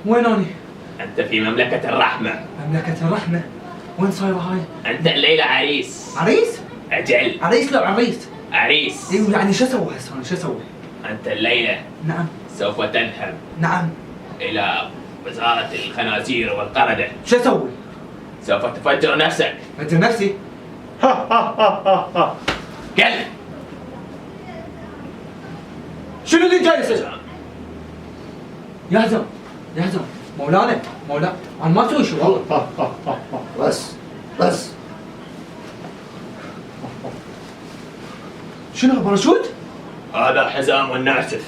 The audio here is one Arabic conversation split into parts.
وين أني؟ أنت في مملكة الرحمة. مملكة الرحمة؟ وين صايرة هاي؟ أنت الليلة عريس. عريس؟ أجل. عريس لو عريس. عريس. ايوه يعني شو اسوي هسه انا شو اسوي؟ أنت الليلة نعم. سوف تذهب نعم. إلى وزارة الخنازير والقردة. شو اسوي؟ سوف تفجر نفسك. فجر نفسي؟ كلب. شنو اللي جاي يصير؟ يهزم يهزم مولانا انا ما اسوي شيء والله. بس شنو باراشوت؟ هذا حزام ناسف.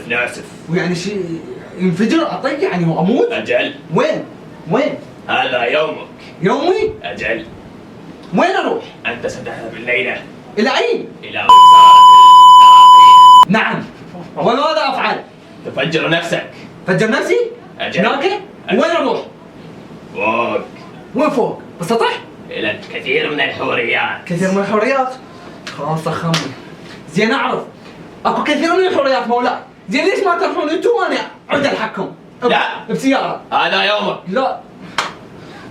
ناسف ويعني شيء ينفجر اطق يعني واموت؟ أجل. وين؟ هذا يومك. يومي؟ أجل. وين اروح؟ أنت ستذهب الليلة الى اين؟ إلى وزارة نعم. وماذا افعل؟ تفجر نفسك. فجر نفسي؟ أجل. هناك؟ وين اروح؟ فوق. وين فوق؟ بالسطح؟ إلى الكثير من الحوريات. كثير من الحريات؟ خلاص سخمني. زين اعرف اكو كثير من الحريات مولاي، زين ليش ما تروحون انتم وانا عند الحكم؟ لا. بسيارة. هذا يومك. لا.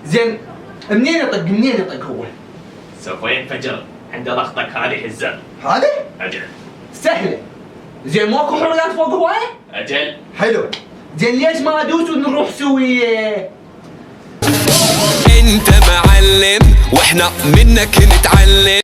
زين منين يطق هو؟ سوف ينفجر عند ضغطك هذه الزر. هذا؟ أجل. سهلة. زين ماكو حريات فوق هواية؟ أجل. حلو. زين ليش ما ادوس ونروح سوية؟ انت معلم واحنا منك نتعلم.